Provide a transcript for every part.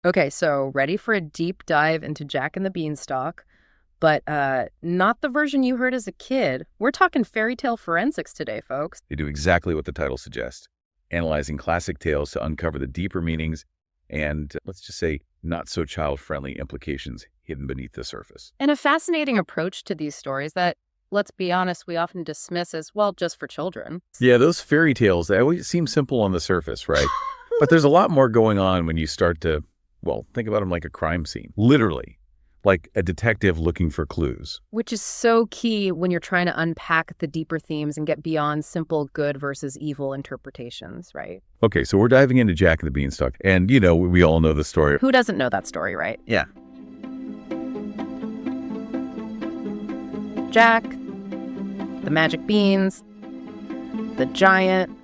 Okay, so ready for a deep dive into Jack and the Beanstalk, but not the version you heard as a kid. We're talking Fairytale Forensics today, folks. They do exactly what the title suggests, analyzing classic tales to uncover the deeper meanings and, let's just say, not so child-friendly implications hidden beneath the surface. And a fascinating approach to these stories that, let's be honest, we often dismiss as, well, just for children. Yeah, those fairy tales, they always seem simple on the surface, right? But there's a lot more going on when you start to, well, think about them like a crime scene. Literally, like a detective looking for clues. Which is so key when you're trying to unpack the deeper themes and get beyond simple good versus evil interpretations, right? Okay, so we're diving into Jack and the Beanstalk. And, you know, we all know the story. Who doesn't know that story, right? Yeah. Jack, the magic beans, the giant,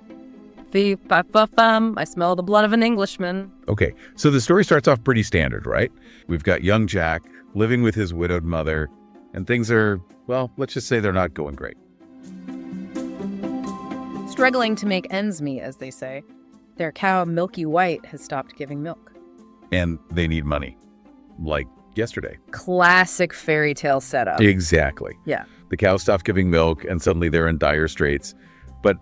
thief, I smell the blood of an Englishman. Okay, so the story starts off pretty standard, right? We've got young Jack living with his widowed mother, and things are, well, let's just say they're not going great. Struggling to make ends meet, as they say. Their cow, Milky White, has stopped giving milk. And they need money, like yesterday. Classic fairy tale setup. Exactly. Yeah. The cow stopped giving milk, and suddenly they're in dire straits. But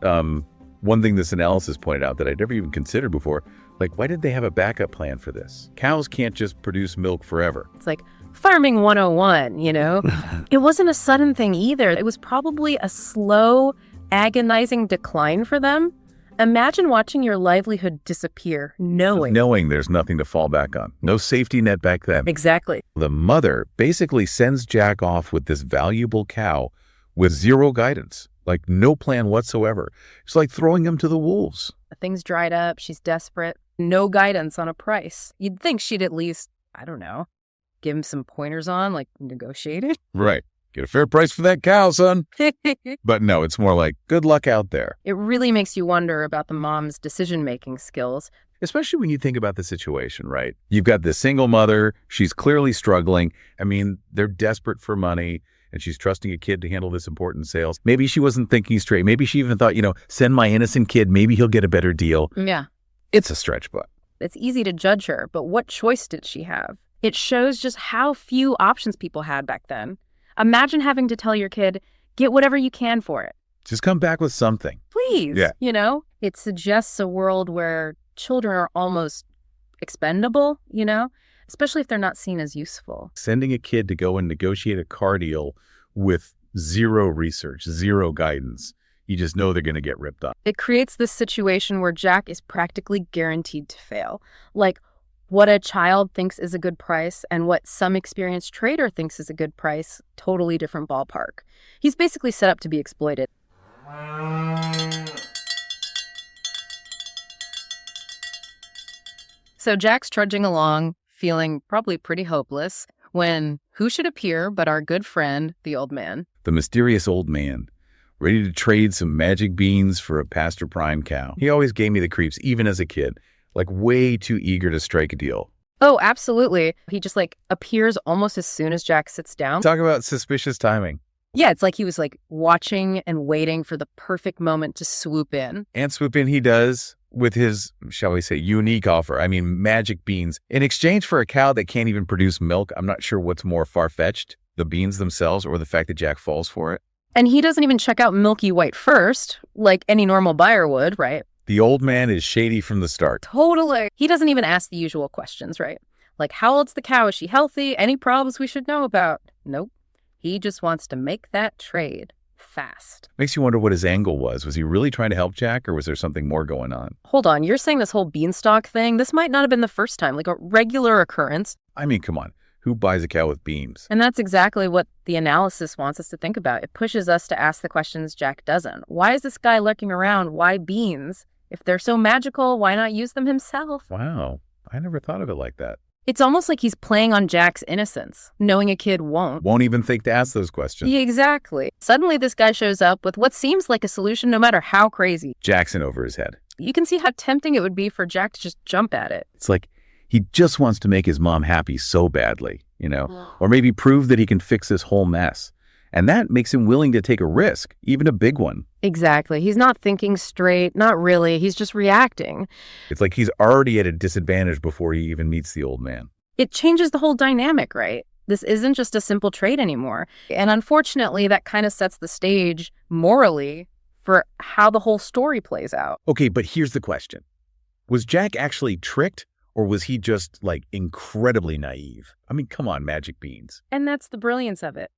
one thing this analysis pointed out that I'd never even considered before, like, why did they have a backup plan for this? Cows can't just produce milk forever. It's like farming 101, you know? It wasn't a sudden thing either. It was probably a slow, agonizing decline for them. Imagine watching your livelihood disappear, knowing There's nothing to fall back on. No safety net back then. Exactly. The mother basically sends Jack off with this valuable cow with zero guidance, like no plan whatsoever. It's like throwing him to the wolves. Things dried up. She's desperate. No guidance on a price. You'd think she'd at least, I don't know, give him some pointers on, like negotiate it. Right. Get a fair price for that cow, son. But no, it's more like, good luck out there. It really makes you wonder about the mom's decision-making skills. Especially when you think about the situation, right? You've got this single mother. She's clearly struggling. I mean, they're desperate for money, and she's trusting a kid to handle this important sales. Maybe she wasn't thinking straight. Maybe she even thought, send my innocent kid. Maybe he'll get a better deal. Yeah. It's a stretch, but it's easy to judge her, but what choice did she have? It shows just how few options people had back then. Imagine having to tell your kid, get whatever you can for it. Just come back with something. Please. Yeah. It suggests a world where children are almost expendable, especially if they're not seen as useful. Sending a kid to go and negotiate a car deal with zero research, zero guidance. You just know they're going to get ripped off. It creates this situation where Jack is practically guaranteed to fail. Like, what a child thinks is a good price and what some experienced trader thinks is a good price, totally different ballpark. He's basically set up to be exploited. So Jack's trudging along, feeling probably pretty hopeless, when who should appear but our good friend, the old man. The mysterious old man, ready to trade some magic beans for a pasture prime cow. He always gave me the creeps, even as a kid. Like, way too eager to strike a deal. Oh, absolutely. He just, appears almost as soon as Jack sits down. Talk about suspicious timing. Yeah, it's like he was, watching and waiting for the perfect moment to swoop in. And swoop in he does with his, shall we say, unique offer. I mean, magic beans. In exchange for a cow that can't even produce milk, I'm not sure what's more far-fetched, the beans themselves or the fact that Jack falls for it. And he doesn't even check out Milky White first, like any normal buyer would, right? The old man is shady from the start. Totally. He doesn't even ask the usual questions, right? Like, how old's the cow? Is she healthy? Any problems we should know about? Nope. He just wants to make that trade fast. Makes you wonder what his angle was. Was he really trying to help Jack, or was there something more going on? Hold on. You're saying this whole Beanstalk thing, this might not have been the first time, like a regular occurrence. I mean, come on. Who buys a cow with beams? And that's exactly what the analysis wants us to think about. It pushes us to ask the questions Jack doesn't. Why is this guy lurking around? Why beans? If they're so magical, why not use them himself? Wow. I never thought of it like that. It's almost like he's playing on Jack's innocence, knowing a kid won't. Won't even think to ask those questions. Yeah, exactly. Suddenly this guy shows up with what seems like a solution no matter how crazy. Jackson over his head. You can see how tempting it would be for Jack to just jump at it. It's like he just wants to make his mom happy so badly, or maybe prove that he can fix this whole mess. And that makes him willing to take a risk, even a big one. Exactly. He's not thinking straight, not really. He's just reacting. It's like he's already at a disadvantage before he even meets the old man. It changes the whole dynamic, right? This isn't just a simple trade anymore. And unfortunately, that kind of sets the stage morally for how the whole story plays out. Okay, but here's the question. Was Jack actually tricked, or was he just, like, incredibly naive? I mean, come on, magic beans. And that's the brilliance of it.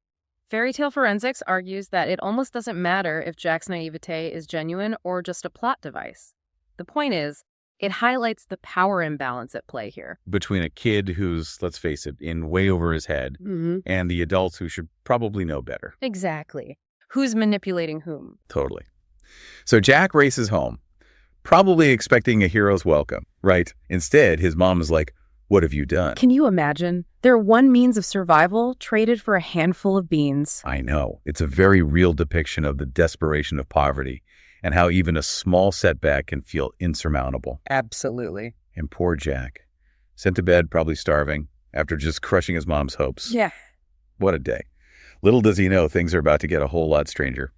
Fairytale Forensics argues that it almost doesn't matter if Jack's naivete is genuine or just a plot device. The point is, it highlights the power imbalance at play here. Between a kid who's, let's face it, in way over his head, and the adults who should probably know better. Exactly. Who's manipulating whom? Totally. So Jack races home, probably expecting a hero's welcome, right? Instead, his mom is like, "What have you done?" Can you imagine? Their one means of survival traded for a handful of beans. I know. It's a very real depiction of the desperation of poverty and how even a small setback can feel insurmountable. Absolutely. And poor Jack, sent to bed probably starving after just crushing his mom's hopes. Yeah. What a day. Little does he know things are about to get a whole lot stranger.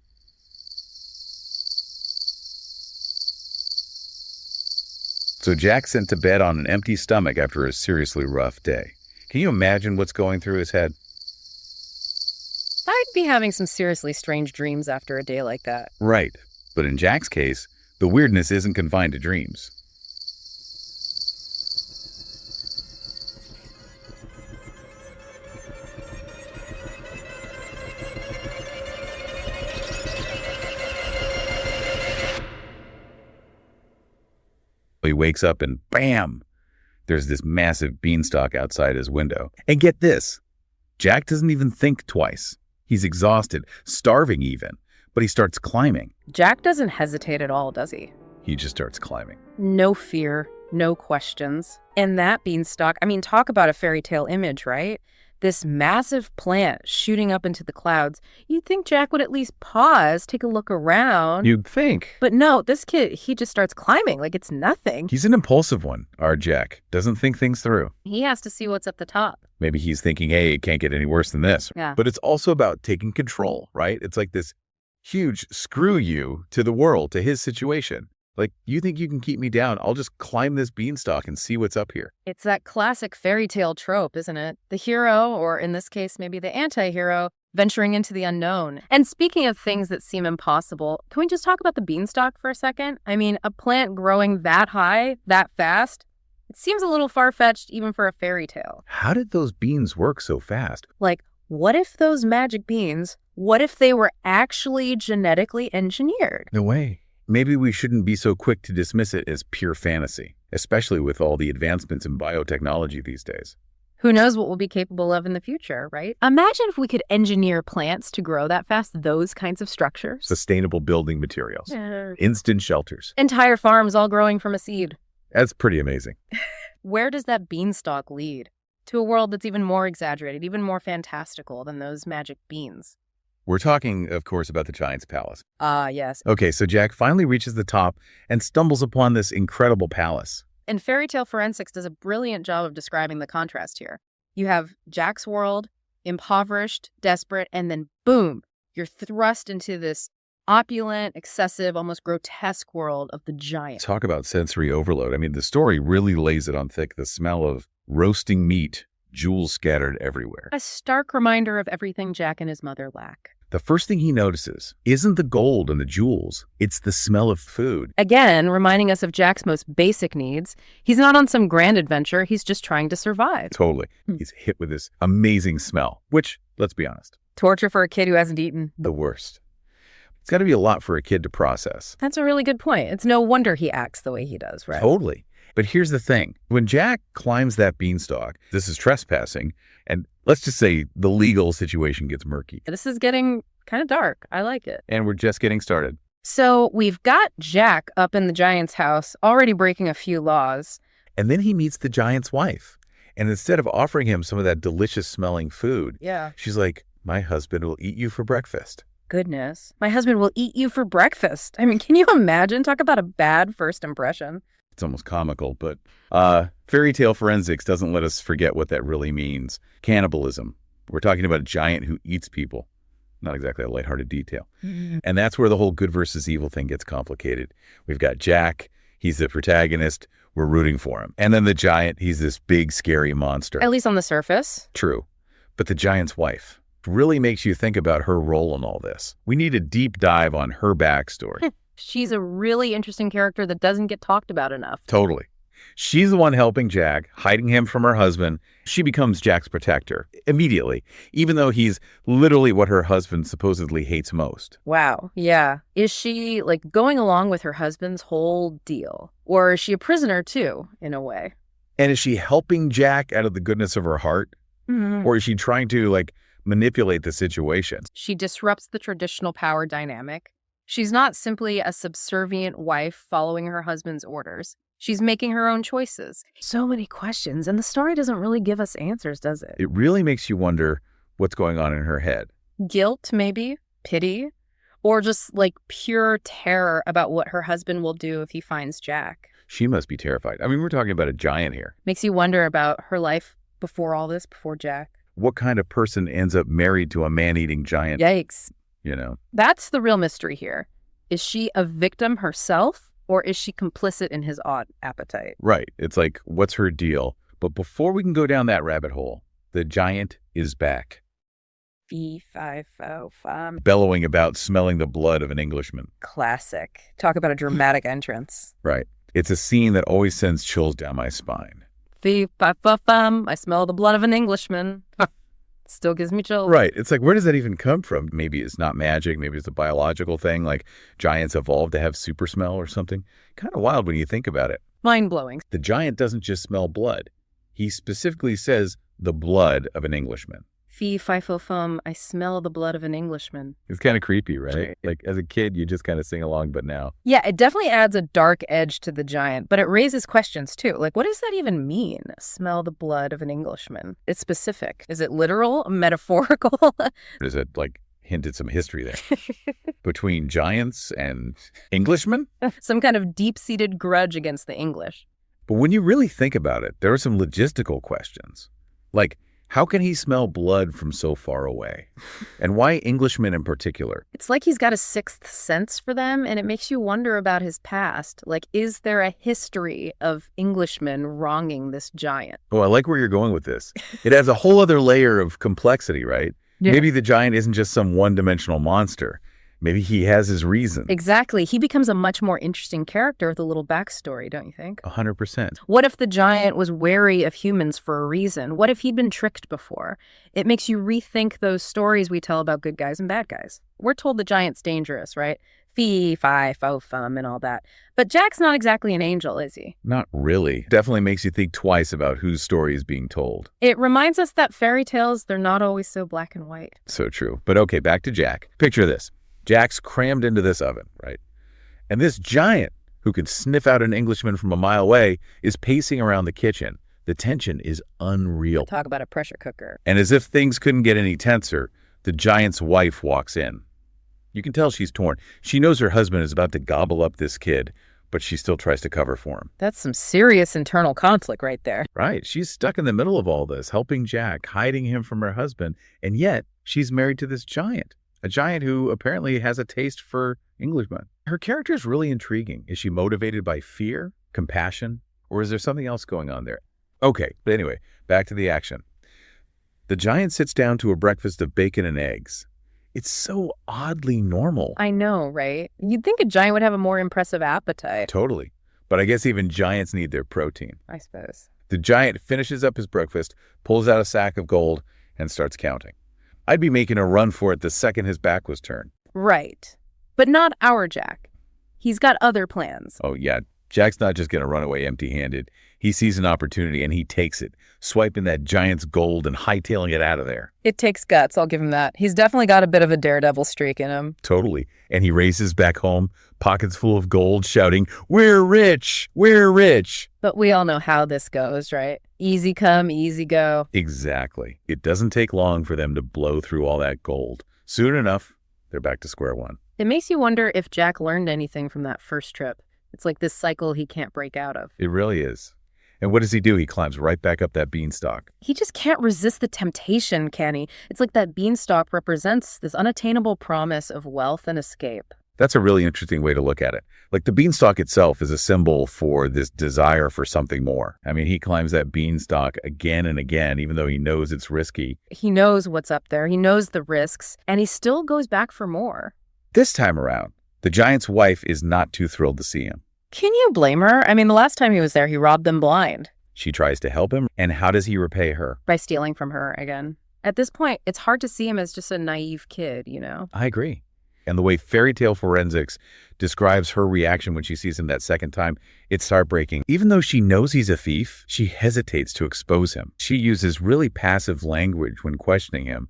So Jack's sent to bed on an empty stomach after a seriously rough day. Can you imagine what's going through his head? I'd be having some seriously strange dreams after a day like that. Right. But in Jack's case, the weirdness isn't confined to dreams. He wakes up and bam, there's this massive beanstalk outside his window. And get this, Jack doesn't even think twice. He's exhausted, starving even, but he starts climbing. Jack doesn't hesitate at all, does he? He just starts climbing. No fear, no questions. And that beanstalk, I mean, talk about a fairy tale image, right? This massive plant shooting up into the clouds. You'd think Jack would at least pause, take a look around. You'd think. But no, this kid, he just starts climbing like it's nothing. He's an impulsive one, our Jack. Doesn't think things through. He has to see what's at the top. Maybe he's thinking, hey, it can't get any worse than this. Yeah. But it's also about taking control, right? It's like this huge screw you to the world, to his situation. Like, you think you can keep me down? I'll just climb this beanstalk and see what's up here. It's that classic fairy tale trope, isn't it? The hero, or in this case, maybe the anti-hero, venturing into the unknown. And speaking of things that seem impossible, can we just talk about the beanstalk for a second? I mean, a plant growing that high, that fast, it seems a little far-fetched even for a fairy tale. How did those beans work so fast? Like, what if those magic beans, what if they were actually genetically engineered? No way. Maybe we shouldn't be so quick to dismiss it as pure fantasy, especially with all the advancements in biotechnology these days. Who knows what we'll be capable of in the future, right? Imagine if we could engineer plants to grow that fast, those kinds of structures. Sustainable building materials. Instant shelters. Entire farms all growing from a seed. That's pretty amazing. Where does that beanstalk lead? To a world that's even more exaggerated, even more fantastical than those magic beans. We're talking, of course, about the Giant's Palace. Ah, yes. Okay, so Jack finally reaches the top and stumbles upon this incredible palace. And Fairytale Forensics does a brilliant job of describing the contrast here. You have Jack's world, impoverished, desperate, and then boom, you're thrust into this opulent, excessive, almost grotesque world of the giant. Talk about sensory overload. I mean, the story really lays it on thick. The smell of roasting meat, jewels scattered everywhere. A stark reminder of everything Jack and his mother lack. The first thing he notices isn't the gold and the jewels, it's the smell of food. Again, reminding us of Jack's most basic needs. He's not on some grand adventure, he's just trying to survive. Totally. He's hit with this amazing smell, which, let's be honest, torture for a kid who hasn't eaten. The worst. It's got to be a lot for a kid to process. That's a really good point. It's no wonder he acts the way he does, right? Totally. But here's the thing. When Jack climbs that beanstalk, this is trespassing, and let's just say the legal situation gets murky. This is getting kind of dark. I like it. And we're just getting started. So we've got Jack up in the giant's house, already breaking a few laws. And then he meets the giant's wife. And instead of offering him some of that delicious smelling food, she's like, my husband will eat you for breakfast. Goodness. My husband will eat you for breakfast. I mean, can you imagine? Talk about a bad first impression. It's almost comical, but Fairytale Forensics doesn't let us forget what that really means. Cannibalism. We're talking about a giant who eats people. Not exactly a lighthearted detail. And that's where the whole good versus evil thing gets complicated. We've got Jack. He's the protagonist. We're rooting for him. And then the giant, he's this big, scary monster. At least on the surface. True. But the giant's wife really makes you think about her role in all this. We need a deep dive on her backstory. She's a really interesting character that doesn't get talked about enough. Totally. She's the one helping Jack, hiding him from her husband. She becomes Jack's protector immediately, even though he's literally what her husband supposedly hates most. Wow. Yeah. Is she like going along with her husband's whole deal? Or is she a prisoner too, in a way? And is she helping Jack out of the goodness of her heart? Or is she trying to like manipulate the situation? She disrupts the traditional power dynamic. She's not simply a subservient wife following her husband's orders. She's making her own choices. So many questions, and the story doesn't really give us answers, does it? It really makes you wonder what's going on in her head. Guilt, maybe? Pity? Or just like pure terror about what her husband will do if he finds Jack. She must be terrified. I mean, we're talking about a giant here. Makes you wonder about her life before all this, before Jack. What kind of person ends up married to a man-eating giant? Yikes. You know? That's the real mystery here. Is she a victim herself, or is she complicit in his odd appetite? Right. It's like, what's her deal? But before we can go down that rabbit hole, the giant is back. Fee, fi, fo, fum. Bellowing about smelling the blood of an Englishman. Classic. Talk about a dramatic entrance. Right. It's a scene that always sends chills down my spine. Fee, fi, fo, fum. I smell the blood of an Englishman. Still gives me chills. Right. It's like, where does that even come from? Maybe it's not magic. Maybe it's a biological thing, like giants evolved to have super smell or something. Kind of wild when you think about it. Mind-blowing. The giant doesn't just smell blood. He specifically says the blood of an Englishman. Fee, fi, fo, fum. I smell the blood of an Englishman. It's kind of creepy, right? Like as a kid, you just kind of sing along, but now. Yeah, it definitely adds a dark edge to the giant, but it raises questions too. Like, what does that even mean? Smell the blood of an Englishman. It's specific. Is it literal, metaphorical? Does it like hint at some history there between giants and Englishmen? Some kind of deep-seated grudge against the English. But when you really think about it, there are some logistical questions. Like, how can he smell blood from so far away? And why Englishmen in particular? It's like he's got a sixth sense for them, and it makes you wonder about his past. Like, is there a history of Englishmen wronging this giant? Oh, I like where you're going with this. It adds a whole other layer of complexity, right? Yeah. Maybe the giant isn't just some one-dimensional monster. Maybe he has his reason. Exactly. He becomes a much more interesting character with a little backstory, don't you think? 100%. What if the giant was wary of humans for a reason? What if he'd been tricked before? It makes you rethink those stories we tell about good guys and bad guys. We're told the giant's dangerous, right? Fee, fi, fo, fum, and all that. But Jack's not exactly an angel, is he? Not really. Definitely makes you think twice about whose story is being told. It reminds us that fairy tales, they're not always so black and white. So true. But okay, back to Jack. Picture this. Jack's crammed into this oven, right? And this giant, who can sniff out an Englishman from a mile away, is pacing around the kitchen. The tension is unreal. Talk about a pressure cooker. And as if things couldn't get any tenser, the giant's wife walks in. You can tell she's torn. She knows her husband is about to gobble up this kid, but she still tries to cover for him. That's some serious internal conflict right there. Right. She's stuck in the middle of all this, helping Jack, hiding him from her husband, and yet she's married to this giant. A giant who apparently has a taste for Englishmen. Her character is really intriguing. Is she motivated by fear, compassion, or is there something else going on there? Okay, but anyway, back to the action. The giant sits down to a breakfast of bacon and eggs. It's so oddly normal. I know, right? You'd think a giant would have a more impressive appetite. Totally. But I guess even giants need their protein. I suppose. The giant finishes up his breakfast, pulls out a sack of gold, and starts counting. I'd be making a run for it the second his back was turned. Right. But not our Jack. He's got other plans. Oh, yeah. Jack's not just going to run away empty-handed. He sees an opportunity and he takes it, swiping that giant's gold and hightailing it out of there. It takes guts, I'll give him that. He's definitely got a bit of a daredevil streak in him. Totally. And he races back home, pockets full of gold, shouting, "We're rich! We're rich!" But we all know how this goes, right? Easy come, easy go. Exactly. It doesn't take long for them to blow through all that gold. Soon enough, they're back to square one. It makes you wonder if Jack learned anything from that first trip. It's like this cycle he can't break out of. It really is. And what does he do? He climbs right back up that beanstalk. He just can't resist the temptation, can he? It's like that beanstalk represents this unattainable promise of wealth and escape. That's a really interesting way to look at it. Like the beanstalk itself is a symbol for this desire for something more. I mean, he climbs that beanstalk again and again, even though he knows it's risky. He knows what's up there. He knows the risks, and he still goes back for more. This time around, the giant's wife is not too thrilled to see him. Can you blame her? I mean, the last time he was there, he robbed them blind. She tries to help him, and how does he repay her? By stealing from her again. At this point, it's hard to see him as just a naive kid, I agree. And the way Fairytale Forensics describes her reaction when she sees him that second time, it's heartbreaking. Even though she knows he's a thief, she hesitates to expose him. She uses really passive language when questioning him.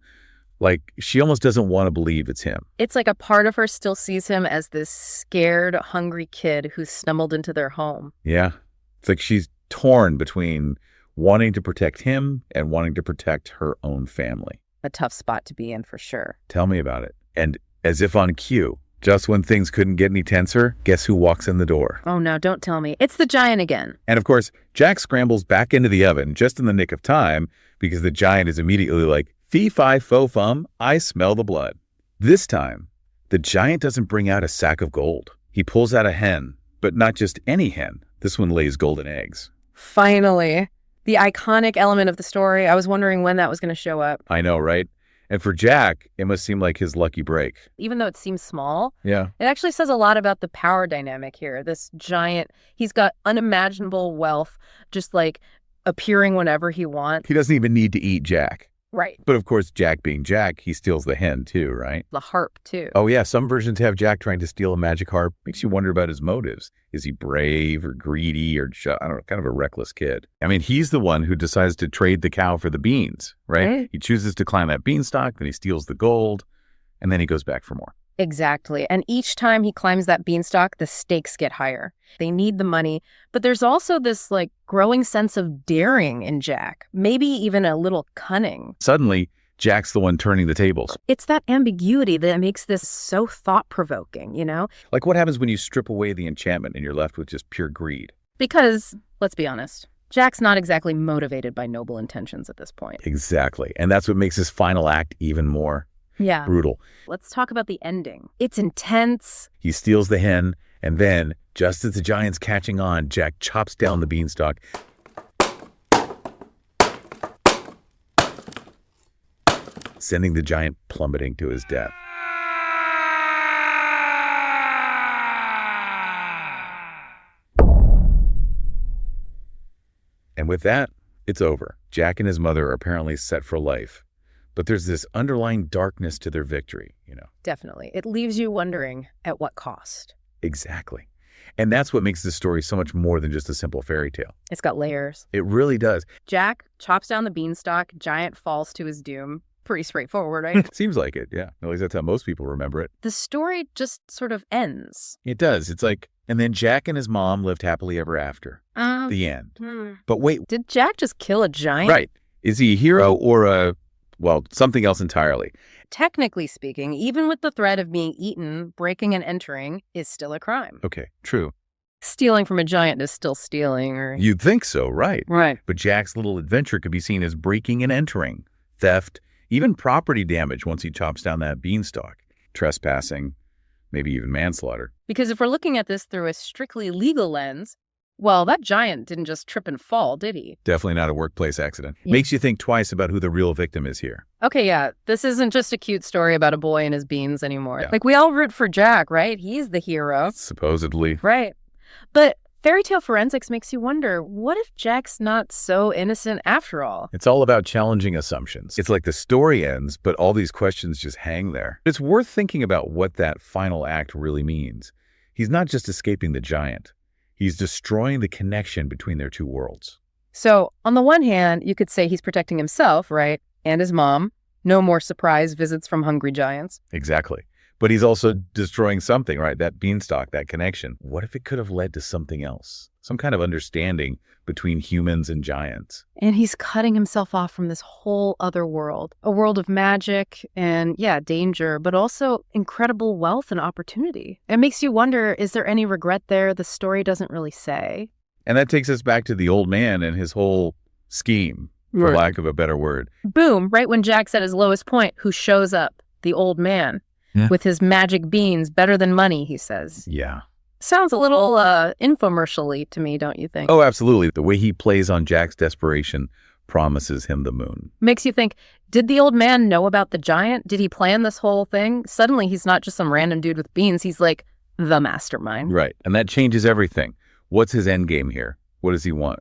Like, she almost doesn't want to believe it's him. It's like a part of her still sees him as this scared, hungry kid who stumbled into their home. Yeah. It's like she's torn between wanting to protect him and wanting to protect her own family. A tough spot to be in for sure. Tell me about it. And as if on cue, just when things couldn't get any tenser, guess who walks in the door? Oh no, don't tell me. It's the giant again. And of course, Jack scrambles back into the oven just in the nick of time because the giant is immediately like, fee-fi-fo-fum, I smell the blood. This time, the giant doesn't bring out a sack of gold. He pulls out a hen, but not just any hen. This one lays golden eggs. Finally. The iconic element of the story. I was wondering when that was going to show up. I know, right? And for Jack, it must seem like his lucky break. Even though it seems small, Yeah. it actually says a lot about the power dynamic here. This giant, he's got unimaginable wealth, just like appearing whenever he wants. He doesn't even need to eat Jack. Right. But of course, Jack being Jack, he steals the hen too, right? The harp, too. Oh yeah, some versions have Jack trying to steal a magic harp. Makes you wonder about his motives. Is he brave or greedy or, I don't know, kind of a reckless kid? I mean, he's the one who decides to trade the cow for the beans, right? He chooses to climb that beanstalk, then he steals the gold, and then he goes back for more. Exactly. And each time he climbs that beanstalk, the stakes get higher. They need the money. But there's also this like growing sense of daring in Jack, maybe even a little cunning. Suddenly, Jack's the one turning the tables. It's that ambiguity that makes this so thought-provoking, Like what happens when you strip away the enchantment and you're left with just pure greed? Because, let's be honest, Jack's not exactly motivated by noble intentions at this point. Exactly. And that's what makes his final act even more brutal. Let's talk about the ending. It's intense. He steals the hen, and then, just as the giant's catching on, Jack chops down the beanstalk, sending the giant plummeting to his death. And with that, it's over. Jack and his mother are apparently set for life. But there's this underlying darkness to their victory, Definitely. It leaves you wondering, at what cost? Exactly. And that's what makes this story so much more than just a simple fairy tale. It's got layers. It really does. Jack chops down the beanstalk, giant falls to his doom. Pretty straightforward, right? Seems like it, yeah. At least that's how most people remember it. The story just sort of ends. It does. It's like, and then Jack and his mom lived happily ever after. The end. But wait. Did Jack just kill a giant? Right. Is he a hero or something else entirely? Technically speaking, even with the threat of being eaten, breaking and entering is still a crime. Okay, true. Stealing from a giant is still stealing, or... You'd think so, right? Right. But Jack's little adventure could be seen as breaking and entering, theft, even property damage once he chops down that beanstalk, trespassing, maybe even manslaughter. Because if we're looking at this through a strictly legal lens, well, that giant didn't just trip and fall, did he? Definitely not a workplace accident. Yeah. Makes you think twice about who the real victim is here. Okay, yeah. This isn't just a cute story about a boy and his beans anymore. Yeah. Like, we all root for Jack, right? He's the hero. Supposedly. Right. But Fairytale Forensics makes you wonder, what if Jack's not so innocent after all? It's all about challenging assumptions. It's like the story ends, but all these questions just hang there. It's worth thinking about what that final act really means. He's not just escaping the giant. He's destroying the connection between their two worlds. So, on the one hand, you could say he's protecting himself, right? And his mom. No more surprise visits from hungry giants. Exactly. But he's also destroying something, right? That beanstalk, that connection. What if it could have led to something else? Some kind of understanding between humans and giants. And he's cutting himself off from this whole other world. A world of magic and, danger, but also incredible wealth and opportunity. It makes you wonder, is there any regret there the story doesn't really say? And that takes us back to the old man and his whole scheme, for lack of a better word. Boom, right when Jack's at his lowest point, who shows up? The old man. Yeah. With his magic beans, better than money, he says. Yeah. Sounds a little infomercial-y to me, don't you think? Oh, absolutely. The way he plays on Jack's desperation promises him the moon. Makes you think, did the old man know about the giant? Did he plan this whole thing? Suddenly, he's not just some random dude with beans. He's like the mastermind. Right. And that changes everything. What's his end game here? What does he want?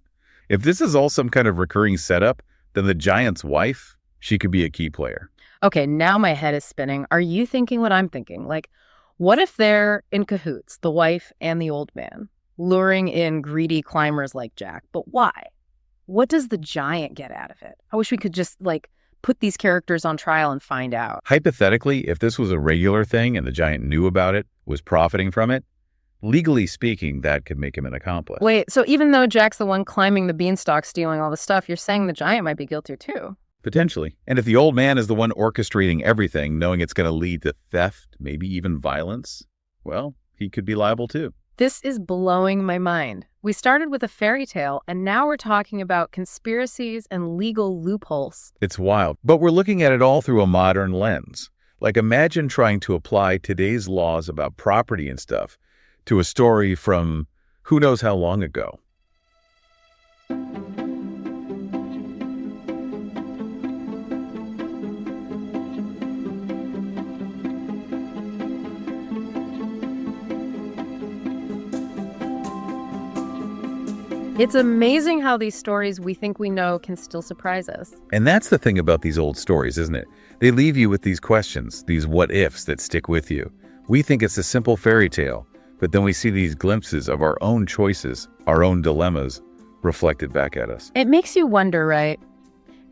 If this is all some kind of recurring setup, then the giant's wife, she could be a key player. Okay, now my head is spinning. Are you thinking what I'm thinking? Like, what if they're in cahoots, the wife and the old man, luring in greedy climbers like Jack? But why? What does the giant get out of it? I wish we could just, put these characters on trial and find out. Hypothetically, if this was a regular thing and the giant knew about it, was profiting from it, legally speaking, that could make him an accomplice. Wait, so even though Jack's the one climbing the beanstalk, stealing all the stuff, you're saying the giant might be guilty too? Potentially. And if the old man is the one orchestrating everything, knowing it's going to lead to theft, maybe even violence, well, he could be liable too. This is blowing my mind. We started with a fairy tale, and now we're talking about conspiracies and legal loopholes. It's wild, but we're looking at it all through a modern lens. Like, imagine trying to apply today's laws about property and stuff to a story from who knows how long ago. It's amazing how these stories we think we know can still surprise us. And that's the thing about these old stories, isn't it? They leave you with these questions, these what-ifs that stick with you. We think it's a simple fairy tale, but then we see these glimpses of our own choices, our own dilemmas, reflected back at us. It makes you wonder, right?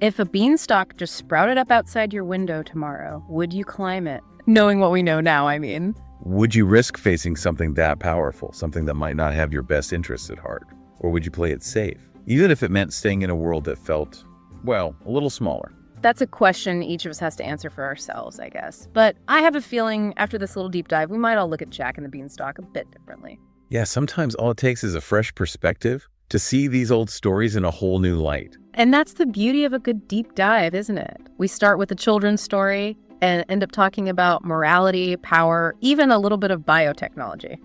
If a beanstalk just sprouted up outside your window tomorrow, would you climb it? Knowing what we know now, I mean. Would you risk facing something that powerful, something that might not have your best interests at heart? Or would you play it safe, even if it meant staying in a world that felt, well, a little smaller? That's a question each of us has to answer for ourselves, I guess. But I have a feeling after this little deep dive, we might all look at Jack and the Beanstalk a bit differently. Yeah, sometimes all it takes is a fresh perspective to see these old stories in a whole new light. And that's the beauty of a good deep dive, isn't it? We start with a children's story and end up talking about morality, power, even a little bit of biotechnology.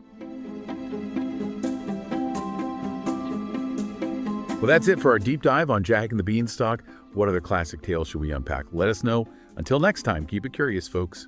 Well, that's it for our deep dive on Jack and the Beanstalk. What other classic tales should we unpack? Let us know. Until next time, keep it curious, folks.